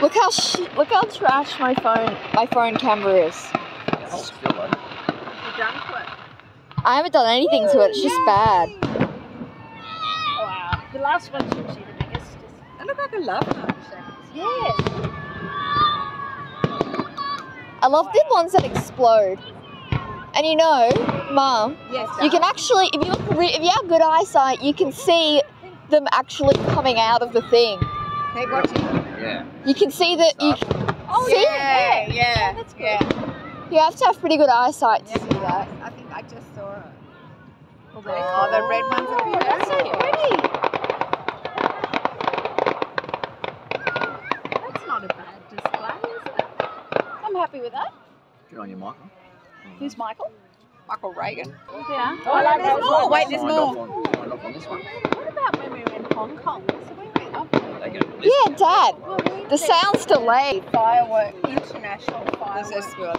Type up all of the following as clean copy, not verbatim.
Look how trash my phone camera is. Yeah, hold still though. You've done to it. I haven't done anything to it. It's just bad. Wow. The last one's usually the biggest. They look like a love heart. Yes. I love the ones that explode. And you know, Mum, Yes, you can actually, if you have good eyesight, you can see them actually coming out of the thing. Keep watching. Yeah. You can see that you see it. Yeah. That's good. Yeah. You have to have pretty good eyesight to Yeah. see that. I think I just saw it. Oh, The red ones are beautiful. That's so pretty. That's not a bad display, is it? I'm happy with that. Good on you, Michael. Who's Michael? Michael Reagan. Yeah. Oh, I like there's more. Wait, there's Signed more. off on this one. What about when we were in Hong Kong? So we went up there. They go to this Yeah, Dad. The sound's delayed. Firework. International firework. There's a spill. I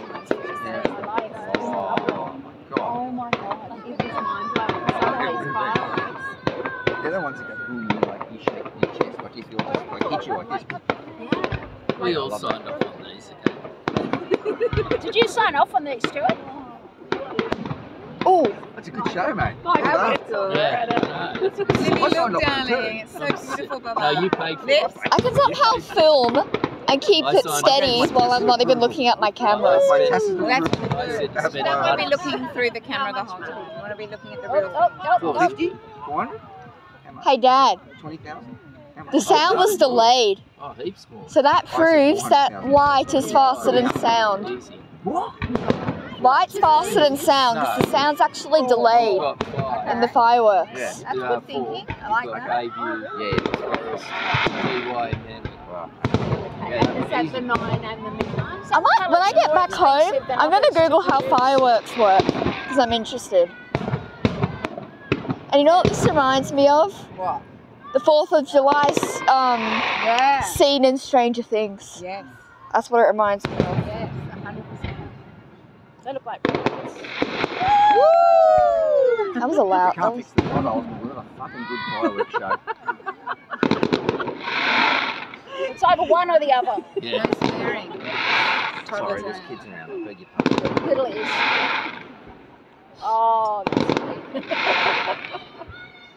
like those. Oh, God. Oh my god, it was mind blowing. Some of these fireworks. They're the ones that go boom, like you shake your chest, like if you're just like hit you like this. Yeah. We all signed off on these, okay? Did you sign off on these, Stuart? Oh, That's a good show, mate. My Good. Yeah. Lily, look, darling. It's so beautiful, Baba. No, you paid for Lips. it. I can somehow film and keep I it signed steady off. while I'm not even looking at my camera. That's fantastic. That's I said That's spend You don't want to be money. looking through the camera the whole time. You want to be looking at the real thing. 450? 400? How much? Hey, Dad, 20,000? How much? the sound was delayed, Oh, heaps more. so that proves that light is faster than sound. Easy. What? Light's faster than sound because the sound's actually delayed Got five. in the fireworks. Yeah. That's You good have thinking. four. I like Like that. A-view, Yeah. DY, and then Wow. Is that the 9 and the midnight? I might, when I get back home, I'm going to Google how fireworks work because I'm interested. And you know what this reminds me of? What? The 4th of July Yeah. scene in Stranger Things. Yes. That's what it reminds me of. Yes. 100%. They look like rockets. Woo! That was a loud. We can't fix the potholes, but we've got a fucking good fireworks show. It's either one or the other. yeah. No swearing. Sorry, Toddlers there's around. kids around. I beg your pardon. Little is. Oh, that's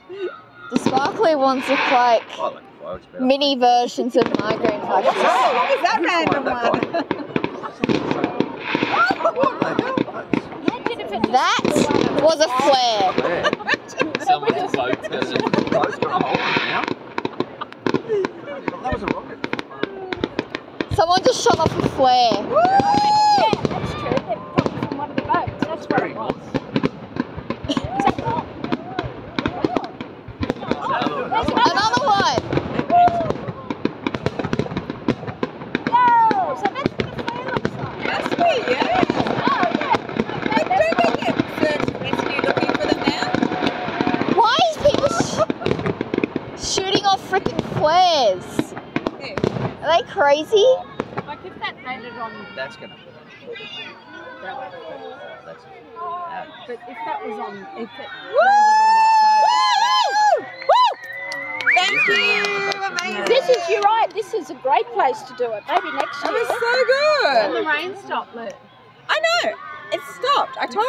sweet. The sparkly ones look like I like the fireworks better. mini versions of migraine flashes. Oh, what was that random one? Imagine if it That was a flare. Yeah. Someone's boat's got a... Boat's got a hole in it now. That was a rocket. Someone just shot off a flare. Yeah, that's true. They're probably from one of the boats. That's what it was. Is that wrong? Another one. Whoa! So that's what the flare looks like. That's sweet, yeah. Oh, yeah. Hey, don't they get search and rescue looking for them now? Why is people shooting off freaking flares? Yeah. Are they crazy? Like if that landed on That's gonna. that way. That's. But if that was on, if it Thank you. Amazing. This is, you're right, this is a great place to do it. Maybe next That year. was so When good. the rain stopped, look. I know. It stopped. I told